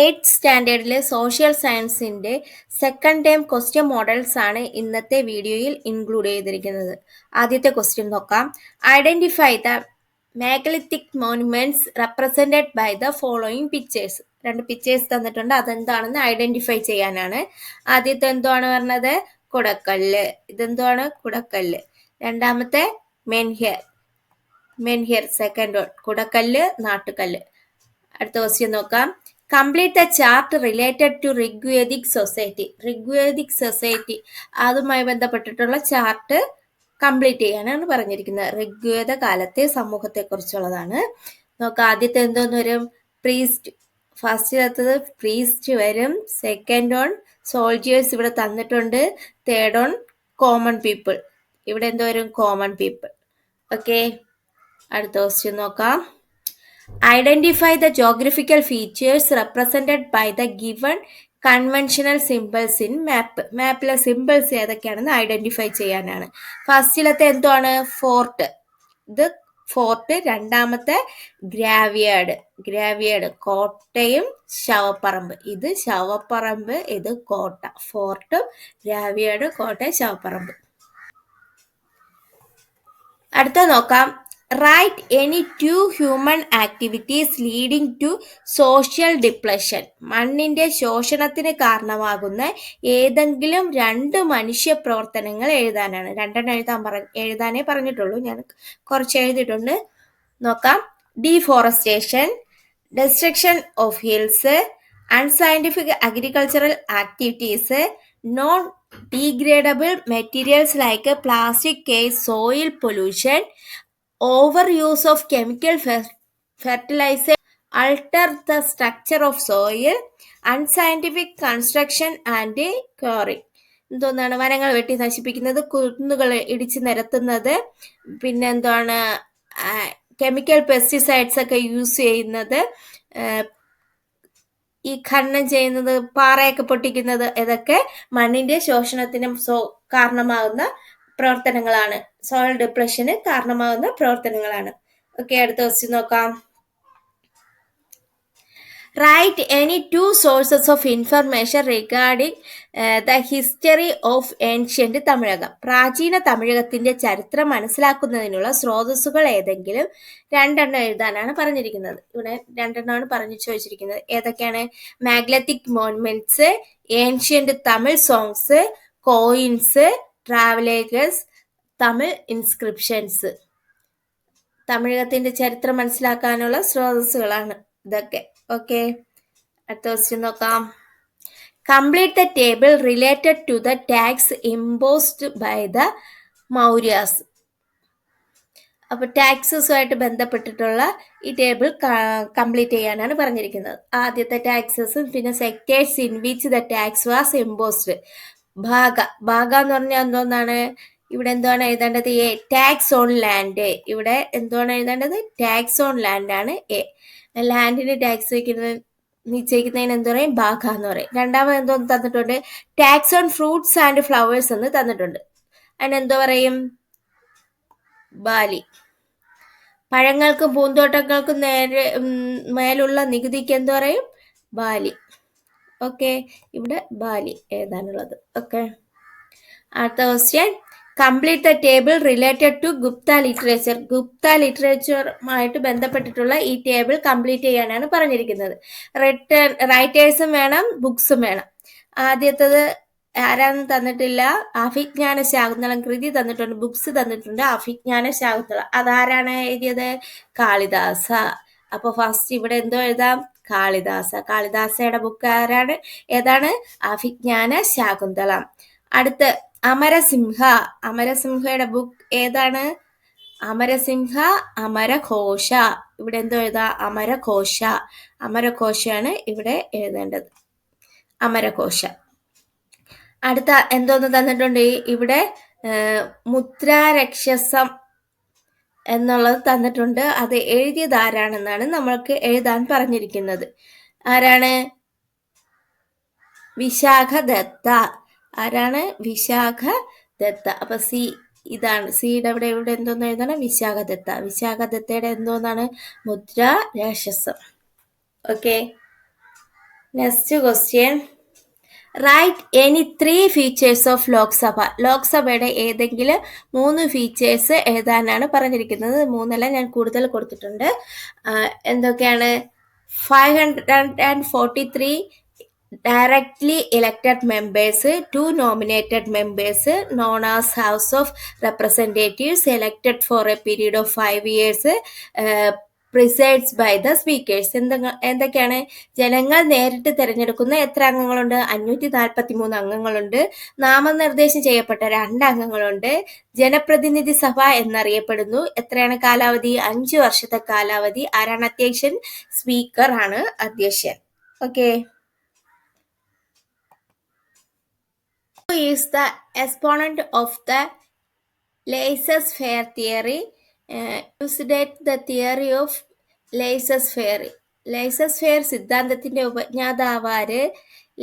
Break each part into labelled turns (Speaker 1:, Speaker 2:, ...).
Speaker 1: Eighth സ്റ്റാൻഡേർഡിലെ social സയൻസിൻ്റെ second term question models ആണ് ഇന്നത്തെ വീഡിയോയിൽ ഇൻക്ലൂഡ് ചെയ്തിരിക്കുന്നത്. ആദ്യത്തെ ക്വസ്റ്റ്യൻ നോക്കാം. Identify the megalithic monuments represented by the following pictures. രണ്ട് പിക്ചേഴ്സ് തന്നിട്ടുണ്ട്, അതെന്താണെന്ന് ഐഡൻറ്റിഫൈ ചെയ്യാനാണ്. ആദ്യത്തെ എന്താണ് പറഞ്ഞത്? കുടക്കല്ല്. ഇതെന്താണ്? കുടക്കല്ല്. രണ്ടാമത്തെ മെൻഹിയർ. Second one Kudakkallu, Nattukal. അടുത്ത ക്വസ്റ്റ്യൻ നോക്കാം. Complete the chart related to Rigvedic society. അതുമായി ബന്ധപ്പെട്ടിട്ടുള്ള ചാർട്ട് കംപ്ലീറ്റ് ചെയ്യാനാണ് പറഞ്ഞിരിക്കുന്നത്. ഋഗ്വേദ കാലത്തെ സമൂഹത്തെ കുറിച്ചുള്ളതാണ്. നോക്കാം. ആദ്യത്തെ എന്തോന്ന് വരും? പ്രീസ്റ്റ്. ഫസ്റ്റിലത്തത് പ്രീസ്റ്റ് വരും. സെക്കൻഡ് ഓൺ സോൾജിയേഴ്സ് ഇവിടെ തന്നിട്ടുണ്ട്. Third on common people. ഇവിടെ എന്തോ വരും? Common people. ഓക്കെ. അടുത്ത ക്വസ്റ്റ്യൻ നോക്കാം. Identify the geographical features represented by the given conventional symbols in map. മാപ്പിലെ സിമ്പിൾസ് ഏതൊക്കെയാണെന്ന് ഐഡൻറ്റിഫൈ ചെയ്യാനാണ്. ഫസ്റ്റിലത്തെ എന്താണ്? ഫോർട്ട്. ഇത് ഫോർട്ട്. രണ്ടാമത്തെ ഗ്രാവിയേഡ്. കോട്ടയും ശവപ്പറമ്പ്. ഇത് ശവപ്പറമ്പ്, ഇത് കോട്ട. ഫോർട്ടും ഗ്രാവിയേഡ്, കോട്ടയം, ശവപ്പറമ്പ്. അടുത്ത നോക്കാം. Write any two human activities leading to soil depletion. മണ്ണിന്റെ ശോഷണത്തിന് കാരണമാകുന്ന ഏതെങ്കിലും രണ്ട് മനുഷ്യ പ്രവർത്തനങ്ങൾ എഴുതാനാണ്. രണ്ടെണ്ണം എഴുതാനേ പറഞ്ഞിട്ടുള്ളൂ, ഞാൻ കുറച്ച് എഴുതിയിട്ടുണ്ട്. നോക്കാം. Deforestation, destruction of hills, unscientific agricultural activities, non-degradable materials like plastic, case, soil pollution, overuse of chemical fertilizer, alter the structure of soil, unscientific construction and quarry. എന്താണ്? വനങ്ങൾ വെട്ടി നശിപ്പിക്കുന്നത്, കുന്നുകൾ ഇടിച്ച് നിരത്തുന്നത്, പിന്നെന്താണ് കെമിക്കൽ പെസ്റ്റിസൈഡ്സ് ഒക്കെ യൂസ് ചെയ്യുന്നത്, ഈ ഖനനം ചെയ്യുന്നത്, പാറയൊക്കെ പൊട്ടിക്കുന്നത്, ഇതൊക്കെ മണ്ണിന്റെ ശോഷണത്തിന് കാരണമാകുന്ന പ്രവർത്തനങ്ങളാണ്. സോയിൽ ഡിപ്രഷന് കാരണമാകുന്ന പ്രവർത്തനങ്ങളാണ്. ഓക്കെ. അടുത്ത ക്വസ്റ്റ്യൻ നോക്കാം. Write any two sources of information regarding the history of ancient Tamilakam. പ്രാചീന തമിഴകത്തിന്റെ ചരിത്രം മനസ്സിലാക്കുന്നതിനുള്ള സ്രോതസ്സുകൾ ഏതെങ്കിലും രണ്ടെണ്ണം എഴുതാനാണ് പറഞ്ഞിരിക്കുന്നത്. ഇവിടെ രണ്ടെണ്ണമാണ് പറഞ്ഞു ചോദിച്ചിരിക്കുന്നത്. ഏതൊക്കെയാണ്? Megalithic monuments, ancient Tamil songs, coins, travellers, Tamil inscriptions. തമിഴകത്തിന്റെ ചരിത്രം മനസ്സിലാക്കാനുള്ള സ്രോതസ്സുകളാണ് ഇതൊക്കെ. ഓക്കെ. അടുത്ത ക്വസ്റ്റ്യൻ നോക്കാം. Complete the table related to the tax imposed by the Mauryas. അപ്പൊ ടാക്സസുമായിട്ട് ബന്ധപ്പെട്ടിട്ടുള്ള ഈ ടേബിൾ കംപ്ലീറ്റ് ചെയ്യാനാണ് പറഞ്ഞിരിക്കുന്നത്. ആദ്യത്തെ ടാക്സസും പിന്നെ sectors in which the tax was imposed. ഭാഗ എന്ന് പറഞ്ഞാൽ എന്തോന്നാണ്? ഇവിടെ എന്താണ് എഴുതേണ്ടത്? എ. Tax on land. ഇവിടെ എന്താണ് എഴുതേണ്ടത്? ടാക്സ് ഓൺ ലാൻഡ് ആണ് എ. ലാൻഡിന് ടാക്സ് നിശ്ചയിക്കുന്നതിന് എന്ത് പറയും? ഭാഗ എന്ന് പറയും. രണ്ടാമത് എന്തോന്ന് തന്നിട്ടുണ്ട്? Tax on fruits and flowers എന്ന് തന്നിട്ടുണ്ട്. അതിനെന്തോ പറയും? ബാലി. പഴങ്ങൾക്കും പൂന്തോട്ടങ്ങൾക്കും മേലുള്ള നികുതിക്ക് എന്ത് പറയും? ബാലി. ഓക്കെ. ഇവിടെ ബാലി എഴുതാനുള്ളത്. ഓക്കെ. അടുത്ത question. Complete the table related to Gupta literature. Gupta ലിറ്ററേച്ചറുമായിട്ട് ബന്ധപ്പെട്ടിട്ടുള്ള ഈ ടേബിൾ കംപ്ലീറ്റ് ചെയ്യാനാണ് പറഞ്ഞിരിക്കുന്നത്. റൈറ്റേഴ്സും വേണം, ബുക്സും വേണം. ആദ്യത്തത് ആരാന്ന് തന്നിട്ടില്ല. അഭിജ്ഞാന ശാകുന്തളം കൃതി തന്നിട്ടുണ്ട്, ബുക്സ് തന്നിട്ടുണ്ട്. അഭിജ്ഞാന ശാകുന്തളം അതാരാണ് എഴുതിയത്? കാളിദാസ. അപ്പൊ ഫസ്റ്റ് ഇവിടെ എന്തോ എഴുതാം? കാളിദാസ. കാളിദാസയുടെ ബുക്ക് ഏതാണ്? അഭിജ്ഞാന ശാകുന്തളം. അടുത്ത് അമരസിംഹയുടെ ബുക്ക് ഏതാണ്? അമരസിംഹ അമരഘോഷ. ഇവിടെ എന്തോ എഴുതാം? അമരഘോഷയാണ് ഇവിടെ എഴുതേണ്ടത്. അമരഘോഷ. അടുത്ത എന്തോന്ന് തന്നിട്ടുണ്ട്? ഇവിടെ മുദ്രാരക്ഷസം എന്നുള്ളത് തന്നിട്ടുണ്ട്. അത് എഴുതിയത് ആരാണെന്നാണ് നമ്മൾക്ക് എഴുതാൻ പറഞ്ഞിരിക്കുന്നത്. ആരാണ്? വിശാഖദത്ത. ആരാണ്? വിശാഖദത്ത. അപ്പൊ സി ഇതാണ്. സിയുടെ ഇവിടെ എന്തോന്ന് എഴുതണം? വിശാഖദത്ത. വിശാഖദത്തയുടെ എന്തോന്നാണ്? Mudrarakshasam. Okay. Next question, write any 3 features of Lok Sabha. ലോക്സഭയുടെ ഏതെങ്കിലും 3 ഫീച്ചേഴ്സ് എഴുതാനാണ് പറഞ്ഞിരിക്കുന്നത്. 3 ഞാൻ കൂടുതൽ കൊടുത്തിട്ടുണ്ട്. എന്തൊക്കെയാണ്? 543 directly elected members, 2 nominated members known as House of Representatives elected for a period of 5 years, presides by the speakers. എന്തൊക്കെയാണ്? ജനങ്ങൾ നേരിട്ട് തിരഞ്ഞെടുക്കുന്ന എത്ര അംഗങ്ങളുണ്ട്? 543 അംഗങ്ങളുണ്ട്. നാമനിർദ്ദേശം ചെയ്യപ്പെട്ട 2 അംഗങ്ങളുണ്ട്. ജനപ്രതിനിധി സഭ എന്നറിയപ്പെടുന്നു. എത്രയാണ് കാലാവധി? 5 വർഷത്തെ കാലാവധി. ആരാണ് അധ്യക്ഷൻ? സ്പീക്കർ ആണ് അധ്യക്ഷൻ. Okay. Who is the exponent of the laissez-faire theory? Elucidate the theory of laissez-faire. laissez-faire സിദ്ധാന്തത്തിന്റെ ഉപജ്ഞാതാവാര്?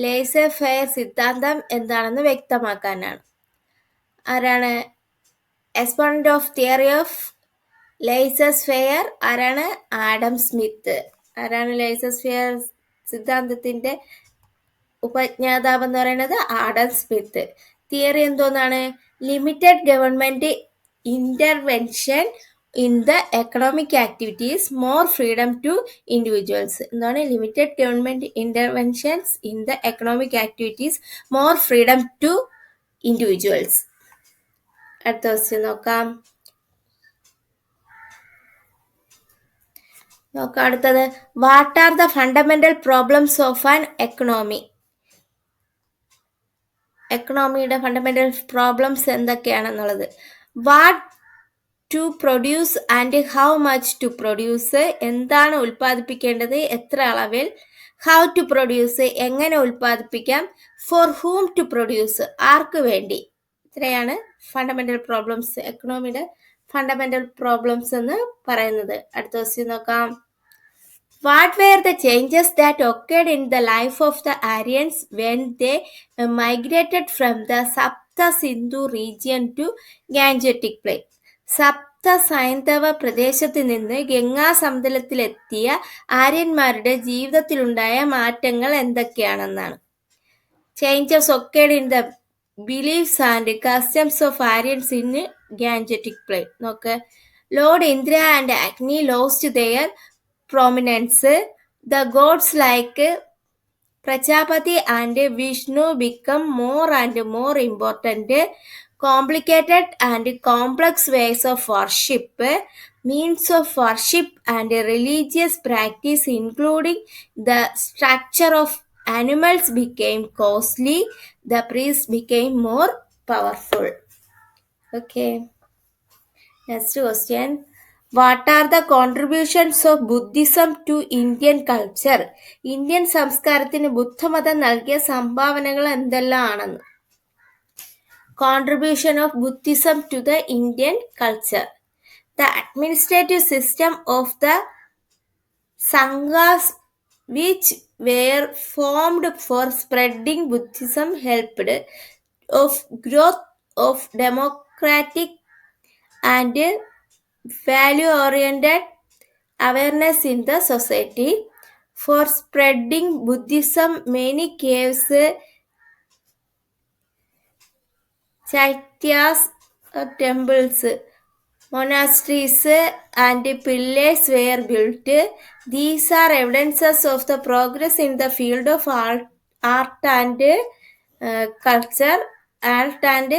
Speaker 1: laissez-faire സിദ്ധാന്തം എന്താണെന്ന് വ്യക്തമാക്കാനാണ്. ആരാണ് exponent of theory of laissez-faire? ആരാണ്? Adam Smith. ആരാണ് laissez-faire സിദ്ധാന്തത്തിന്റെ ഉപജ്ഞാതാവ് എന്ന് പറയുന്നത്? Adam Smith. തിയറി എന്തോന്നാണ്? Limited government intervention in the economic activities, more freedom to individuals. എന്താണ്? Limited government interventions in the economic activities, more freedom to individuals. അടുത്ത question നോക്കാം. അടുത്തത്, what are the fundamental problems of an economy? എക്കണോമിയുടെ fundamental problems എന്തൊക്കെയാണെന്നുള്ളത്. What to produce and how much to produce. എന്താണ് ഉൽപ്പാദിപ്പിക്കേണ്ടത്? എത്ര അളവിൽ? How to produce. എങ്ങനെ ഉൽപ്പാദിപ്പിക്കാം? For whom to produce. ആർക്ക് വേണ്ടി? ഇത്രയാണ് ഫണ്ടമെന്റൽ പ്രോബ്ലംസ്, എക്കണോമിയുടെ ഫണ്ടമെന്റൽ പ്രോബ്ലംസ് എന്ന് പറയുന്നത്. അടുത്ത ക്വസ്റ്റ്യൻ നോക്കാം. What were the changes that occurred in the life of the Aryans when they migrated from the Sapta Sindhu region to Gangetic Plain? സപ്ത സൈന്ധവ പ്രദേശത്ത് നിന്ന് ഗംഗാ സമതലത്തിലെത്തിയ ആര്യന്മാരുടെ ജീവിതത്തിലുണ്ടായ മാറ്റങ്ങൾ എന്തൊക്കെയാണെന്നാണ്. Changes occurred in the beliefs and customs of Aryans in Gangetic Plain. നോക്ക്. Lord Indra and Agni lost their prominence. The gods like Prajapati and Vishnu become more and more important. Complicated and complex ways of worship, means of worship and religious practice, including the structure of animals, became costly. The priests became more powerful. Okay. Next question. What are the contributions of Buddhism to Indian culture? Indian സംസ്കാരത്തിന് ബുദ്ധമതം നൽകിയ സംഭാവനകൾ എന്തെല്ലാം ആണെന്ന്. Contribution of Buddhism to the Indian culture. The administrative system of the Sanghas, which were formed for spreading Buddhism, helped of growth of democratic and value-oriented awareness in the society. For spreading Buddhism, many caves, chaityas, temples, monasteries and pillars were built. These are evidences of the progress in the field of art and culture, art and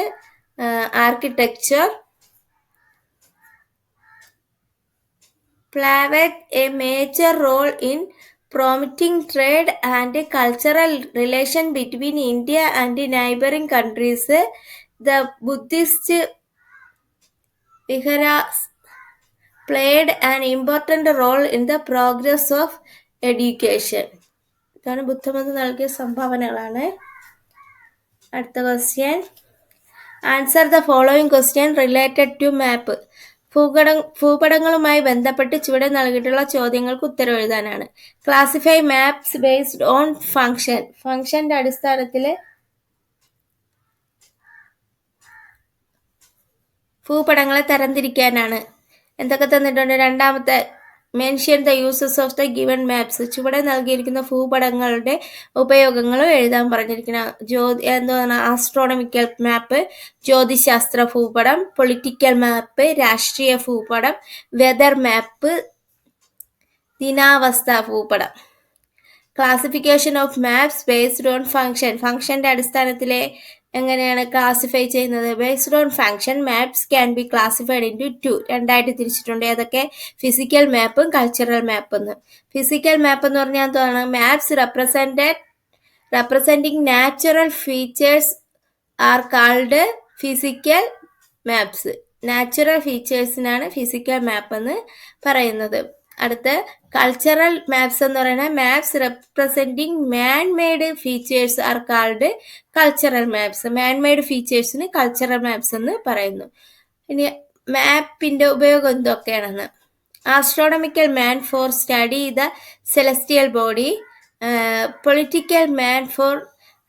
Speaker 1: architecture. Played a major role in promoting trade and cultural relation between India and neighboring countries. The Buddhist viharas played an important role in the progress of education. ഇതാണ് ബുദ്ധമതം നൽകിയ സംഭാവനകളാണ്. അടുത്ത question. Answer the following question related to map. ഭൂപടങ്ങളുമായി ബന്ധപ്പെട്ട് ചുവടെ നൽകിയിട്ടുള്ള ചോദ്യങ്ങൾക്ക് ഉത്തരം എഴുതാനാണ്. Classify maps based on function. ഫംഗ്ഷന്റെ അടിസ്ഥാനത്തിൽ ഭൂപടങ്ങളെ തരംതിരിക്കാനാണ്. എന്തൊക്കെ തന്നിട്ടുണ്ട്? രണ്ടാമത്തെ mention the uses of the given maps. ചുവടെ നൽകിയിരിക്കുന്ന ഭൂപടങ്ങളുടെ ഉപയോഗങ്ങളും എഴുതാൻ പറഞ്ഞിരിക്കുന്ന എന്താണ് ആസ്ട്രോണമിക്കൽ മാപ്പ്, ജ്യോതിശാസ്ത്ര ഭൂപടം, പൊളിറ്റിക്കൽ മാപ്പ്, രാഷ്ട്രീയ ഭൂപടം, വെതർ മാപ്പ്, ദിനാവസ്ഥ ഭൂപടം. Classification of maps based on function. ഫംഗ്ഷന്റെ അടിസ്ഥാനത്തിലെ എങ്ങനെയാണ് ക്ലാസിഫൈ ചെയ്യുന്നത്? Based on function maps can be classified into 2 രണ്ടായിട്ട് തിരിച്ചിട്ടുണ്ട്. ഏതൊക്കെ? ഫിസിക്കൽ മാപ്പും കൾച്ചറൽ മാപ്പ് എന്ന്. ഫിസിക്കൽ മാപ്പ് എന്ന് പറഞ്ഞാൽ എന്താണ്? Maps representing natural features are called physical maps. Natural ഫീച്ചേഴ്സിനാണ് ഫിസിക്കൽ മാപ്പ് എന്ന് പറയുന്നത്. അടുത്ത കൾച്ചറൽ മാപ്സ് എന്ന് പറയുന്നത് maps representing man made features are called cultural maps. Man made ഫീച്ചേഴ്സിന് കൾച്ചറൽ മാപ്സ് എന്ന് പറയുന്നു. ഇനി മാപ്പിന്റെ ഉപയോഗം എന്തൊക്കെയാണെന്ന്. Astronomical map for study the celestial body, political map for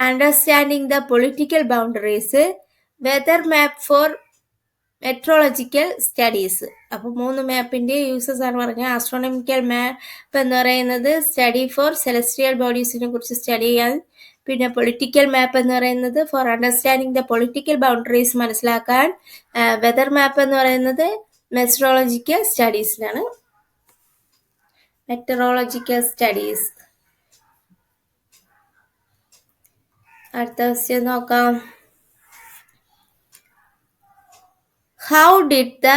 Speaker 1: understanding the political boundaries, weather map for meteorological studies. അപ്പോൾ 3 മാപ്പിന്റെ uses ആണ് പറഞ്ഞത്. ആസ്ട്രോണമിക്കൽ മാപ്പ് എന്ന് പറയുന്നത് സ്റ്റഡി ഫോർ സെലസ്റ്റിയൽ ബോഡീസിനെ കുറിച്ച് സ്റ്റഡി ചെയ്യാൻ. പിന്നെ പൊളിറ്റിക്കൽ മാപ്പ് എന്ന് പറയുന്നത് for understanding the political boundaries മനസ്സിലാക്കാൻ. വെതർ മാപ്പ് എന്ന് പറയുന്നത് മെട്രോളജിക്കൽ സ്റ്റഡീസിനാണ്. Meteorological studies. അടുത്ത ക്വസ്റ്റ്യൻ നോക്കാം. How did the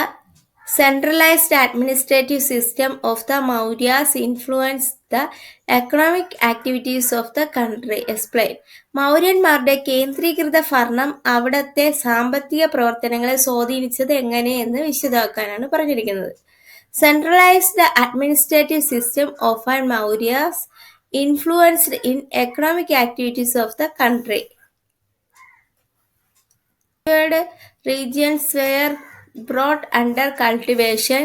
Speaker 1: centralized administrative system of the Mauryas influence the economic activities of the country? Explain. മൗര്യന്മാരുടെ കേന്ദ്രീകൃത ഭരണം അവിടത്തെ സാമ്പത്തിക പ്രവർത്തനങ്ങളെ സ്വാധീനിച്ചത് എങ്ങനെയെന്ന് വിശദമാക്കാനാണ് പറഞ്ഞിരിക്കുന്നത്. Centralized administrative system of Mauryas influenced in economic activities of the country. Regions were brought under cultivation.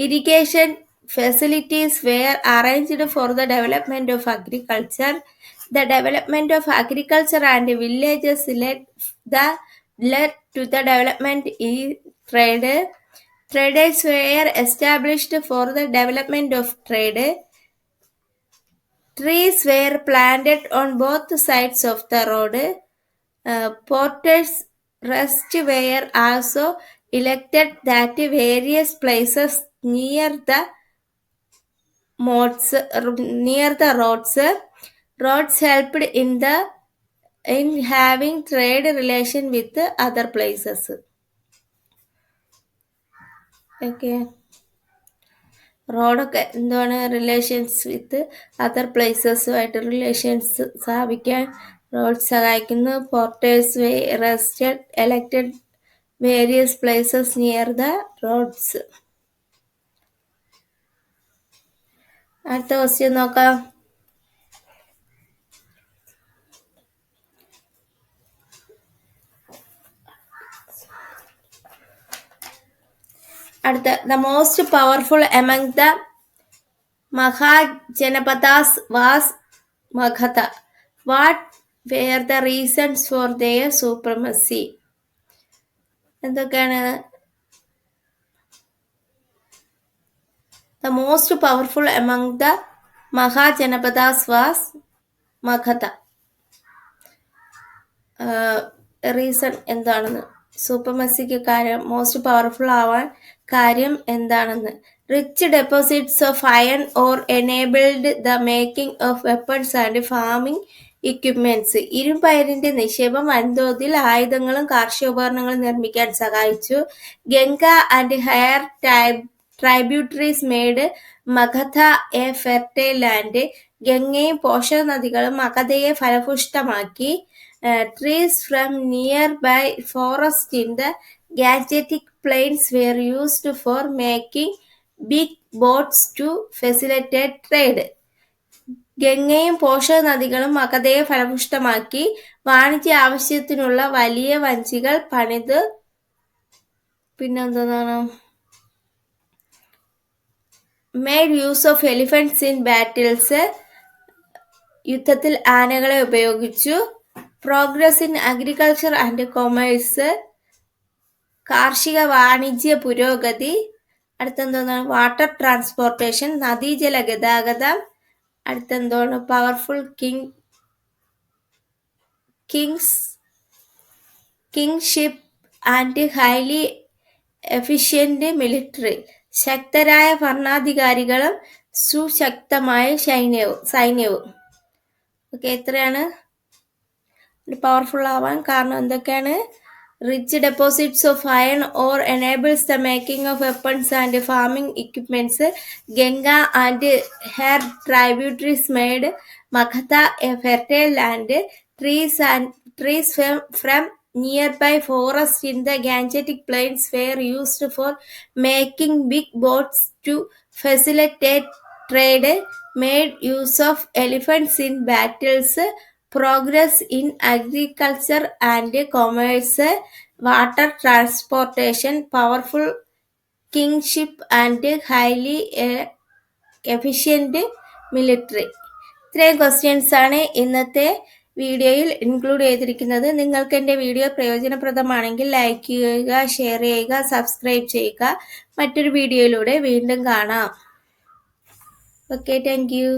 Speaker 1: Irrigation facilities were arranged for the development of agriculture. The development of agriculture and villages led to the development in trade. Traders were established for the development of trade. Trees were planted on both sides of the road. Porters rest were also elected at various places near the roads. Roads helped in having trade relation with other places. Okay. റോഡൊക്കെ എന്താണ്? Relations with other പ്ലേസസുമായിട്ട് relations സ്ഥാപിക്കാൻ road സഹായിക്കുന്നു. Porters rested elected various places near the roads. അടുത്ത question നോക്കാം. അടുത്ത the most powerful among the Mahajanapadas was Magadha. What were the reasons for their supremacy? എന്തൊക്കെയാണ്? The most powerful among the Mahajanapadas was Magadha. Reason എന്താണെന്ന്, സൂപ്പർമസിക്ക് കാര്യം, most powerful ആവാൻ കാര്യം എന്താണെന്ന്. Rich deposits of iron ore enabled the making of weapons and farming equipments. ഇരുമ്പയിരിന്റെ നിക്ഷേപം വൻതോതിൽ ആയുധങ്ങളും കാർഷികോപകരണങ്ങളും നിർമ്മിക്കാൻ സഹായിച്ചു. Ganga and her tributaries made Magadha a fertile land. ഗംഗയും പോഷക നദികളും മഗധയെ ഫലപുഷ്ടമാക്കി. Trees from nearby forests in the Gangetic Plains were used for making big boats to facilitate trade. ഗംഗയും പോഷക നദികളും മഗധയെ ഫലപുഷ്ടമാക്കി വാണിജ്യ ആവശ്യത്തിനുള്ള വലിയ വഞ്ചികൾ പണിത്. പിന്നെന്താണ്? Made use of elephants in battles. യുദ്ധത്തിൽ ആനകളെ ഉപയോഗിച്ചു. Progress in agriculture and commerce. കാർഷിക വാണിജ്യ പുരോഗതി. അടുത്തെന്തോന്നാണ്? വാട്ടർ ട്രാൻസ്പോർട്ടേഷൻ, നദീജല ഗതാഗതം. അടുത്തെന്തോണ്? Powerful kingship and highly efficient military. ശക്തരായ ഭരണാധികാരികളും സുശക്തമായ സൈന്യവും. ഓക്കെ, എത്രയാണ് പവർഫുൾ ആവാൻ കാരണം? എന്തൊക്കെയാണ്? Rich deposits of iron ore enables the making of weapons and farming equipments. Ganga and her tributaries made Magadha a fertile land. Trees from nearby forests in the Gangetic Plains were used for making big boats to facilitate trade. Made use of elephants in battles. Progress in agriculture and commerce. Water transportation, powerful kingship and highly efficient military. ഇത്രയും questions ആണ് ഇന്നത്തെ വീഡിയോയിൽ include ചെയ്തിരിക്കുന്നത്. നിങ്ങൾക്ക് എൻ്റെ video പ്രയോജനപ്രദമാണെങ്കിൽ like ചെയ്യുക, share ചെയ്യുക, subscribe ചെയ്യുക. മറ്റൊരു വീഡിയോയിലൂടെ വീണ്ടും കാണാം. Okay, thank you.